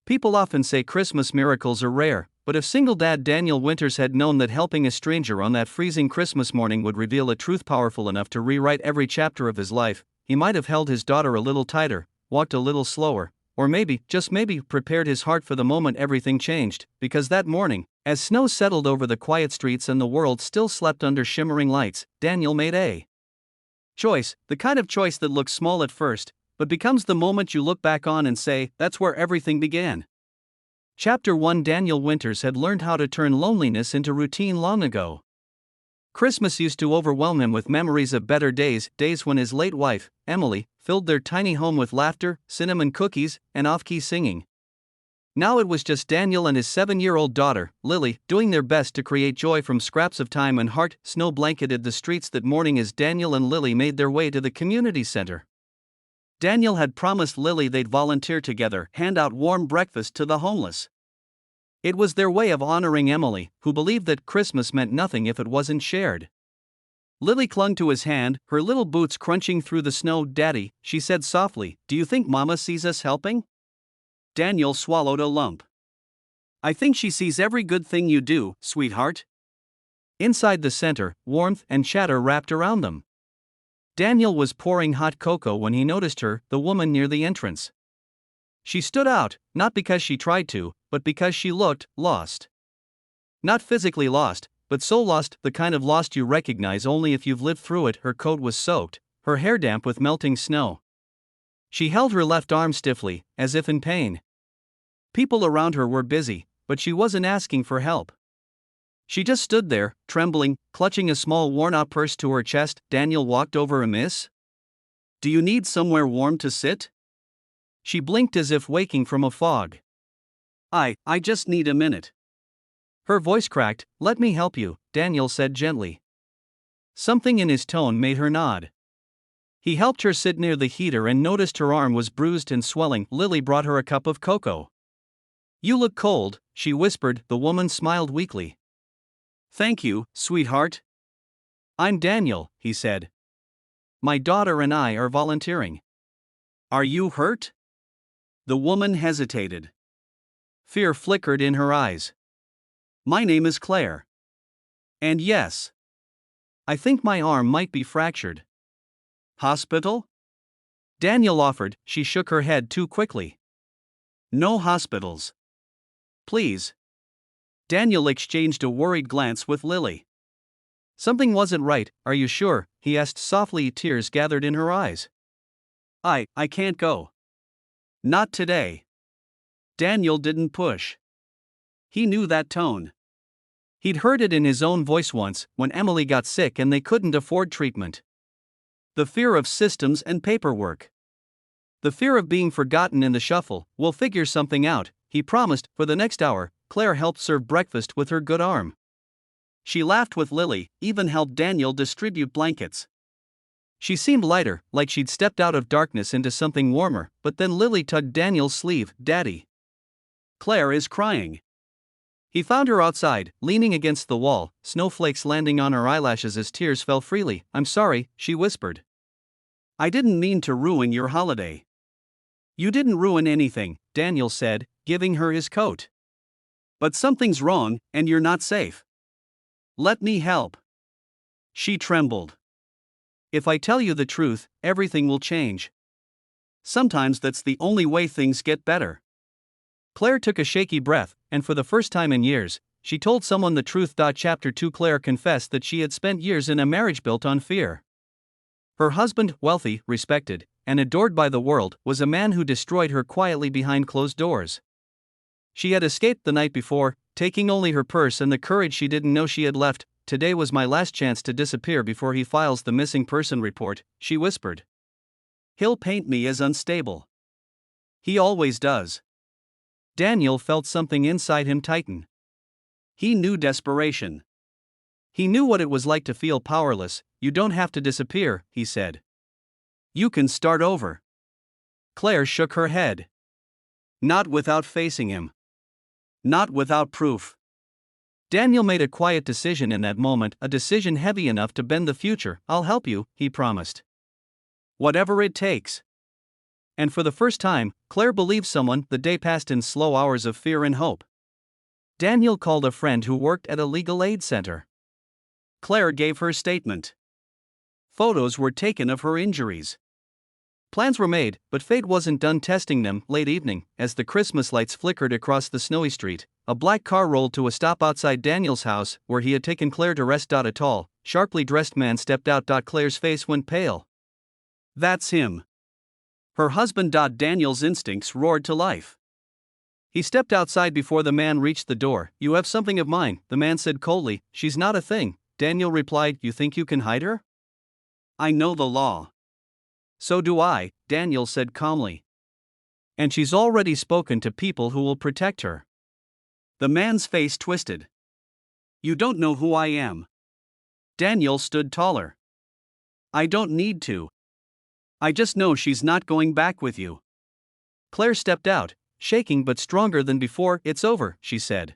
People often say Christmas miracles are rare, but if single dad Daniel Winters had known that helping a stranger on that freezing Christmas morning would reveal a truth powerful enough to rewrite every chapter of his life, he might have held his daughter a little tighter, walked a little slower, or maybe, just maybe, prepared his heart for the moment everything changed, because that morning, as snow settled over the quiet streets and the world still slept under shimmering lights, Daniel made a choice, the kind of choice that looks small at first, but becomes the moment you look back on and say, that's where everything began. Chapter 1. Daniel Winters had learned how to turn loneliness into routine long ago. Christmas used to overwhelm him with memories of better days, days when his late wife, Emily, filled their tiny home with laughter, cinnamon cookies, and off-key singing. Now it was just Daniel and his 7-year-old daughter, Lily, doing their best to create joy from scraps of time and heart. Snow blanketed the streets that morning as Daniel and Lily made their way to the community center. Daniel had promised Lily they'd volunteer together, hand out warm breakfast to the homeless. It was their way of honoring Emily, who believed that Christmas meant nothing if it wasn't shared. Lily clung to his hand, her little boots crunching through the snow. "Daddy," she said softly, "do you think Mama sees us helping?" Daniel swallowed a lump. "I think she sees every good thing you do, sweetheart." Inside the center, warmth and chatter wrapped around them. Daniel was pouring hot cocoa when he noticed her, the woman near the entrance. She stood out, not because she tried to, but because she looked lost. Not physically lost, but so lost, the kind of lost you recognize only if you've lived through it. Her coat was soaked, her hair damp with melting snow. She held her left arm stiffly, as if in pain. People around her were busy, but she wasn't asking for help. She just stood there, trembling, clutching a small worn-out purse to her chest. Daniel walked over. "Miss? Do you need somewhere warm to sit?" She blinked as if waking from a fog. I just need a minute." Her voice cracked. "Let me help you," Daniel said gently. Something in his tone made her nod. He helped her sit near the heater and noticed her arm was bruised and swelling. Lily brought her a cup of cocoa. "You look cold," she whispered. The woman smiled weakly. "Thank you, sweetheart." "I'm Daniel," he said. "My daughter and I are volunteering." "Are you hurt?" The woman hesitated. Fear flickered in her eyes. "My name is Claire. And yes, I think my arm might be fractured." "Hospital?" Daniel offered. She shook her head too quickly. "No hospitals. Please." Daniel exchanged a worried glance with Lily. Something wasn't right. "Are you sure?" he asked softly. Tears gathered in her eyes. I can't go. Not today." Daniel didn't push. He knew that tone. He'd heard it in his own voice once, when Emily got sick and they couldn't afford treatment. The fear of systems and paperwork. The fear of being forgotten in the shuffle. "We'll figure something out," he promised. For the next hour, Claire helped serve breakfast with her good arm. She laughed with Lily, even helped Daniel distribute blankets. She seemed lighter, like she'd stepped out of darkness into something warmer, but then Lily tugged Daniel's sleeve. "Daddy, Claire is crying." He found her outside, leaning against the wall, snowflakes landing on her eyelashes as tears fell freely. "I'm sorry," she whispered. "I didn't mean to ruin your holiday." "You didn't ruin anything," Daniel said, giving her his coat. "But something's wrong, and you're not safe. Let me help." She trembled. "If I tell you the truth, everything will change. Sometimes that's the only way things get better." Claire took a shaky breath, and for the first time in years, she told someone the truth. Chapter 2. Claire confessed that she had spent years in a marriage built on fear. Her husband, wealthy, respected, and adored by the world, was a man who destroyed her quietly behind closed doors. She had escaped the night before, taking only her purse and the courage she didn't know she had left. "Today was my last chance to disappear before he files the missing person report," she whispered. "He'll paint me as unstable. He always does." Daniel felt something inside him tighten. He knew desperation. He knew what it was like to feel powerless. "You don't have to disappear," he said. "You can start over." Claire shook her head. "Not without facing him. Not without proof." Daniel made a quiet decision in that moment, a decision heavy enough to bend the future. "I'll help you," he promised. "Whatever it takes." And for the first time, Claire believed someone. The day passed in slow hours of fear and hope. Daniel called a friend who worked at a legal aid center. Claire gave her statement. Photos were taken of her injuries. Plans were made, but fate wasn't done testing them. Late evening, as the Christmas lights flickered across the snowy street, a black car rolled to a stop outside Daniel's house, where he had taken Claire to rest. A tall, sharply dressed man stepped out. Claire's face went pale. That's him. Her husband. Daniel's instincts roared to life. He stepped outside before the man reached the door. You have something of mine, the man said coldly. She's not a thing, Daniel replied. You think you can hide her? I know the law. So do I, Daniel said calmly. And she's already spoken to people who will protect her. The man's face twisted. You don't know who I am. Daniel stood taller. I don't need to. I just know she's not going back with you. Claire stepped out, shaking but stronger than before. It's over, she said.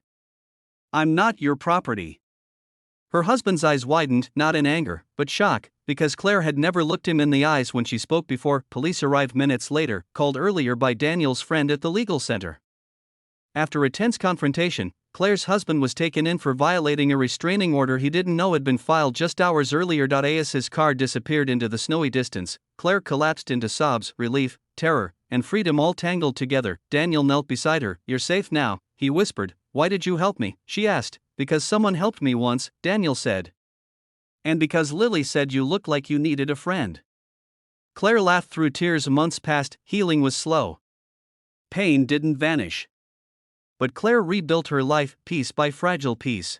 I'm not your property. Her husband's eyes widened, not in anger, but shock, because Claire had never looked him in the eyes when she spoke before. Police arrived minutes later, called earlier by Daniel's friend at the legal center. After a tense confrontation, Claire's husband was taken in for violating a restraining order he didn't know had been filed just hours earlier. As his car disappeared into the snowy distance, Claire collapsed into sobs, relief, terror, and freedom all tangled together. Daniel knelt beside her. You're safe now, he whispered. Why did you help me? She asked. Because someone helped me once, Daniel said. And because Lily said you looked like you needed a friend. Claire laughed through tears. Months passed, healing was slow. Pain didn't vanish. But Claire rebuilt her life, piece by fragile piece.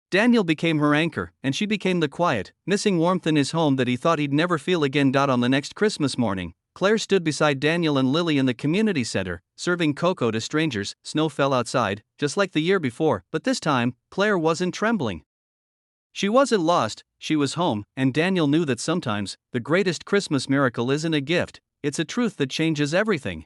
Daniel became her anchor, and she became the quiet, missing warmth in his home that he thought he'd never feel again. On the next Christmas morning, Claire stood beside Daniel and Lily in the community center, serving cocoa to strangers. Snow fell outside, just like the year before, but this time, Claire wasn't trembling. She wasn't lost, she was home, and Daniel knew that sometimes, the greatest Christmas miracle isn't a gift, it's a truth that changes everything.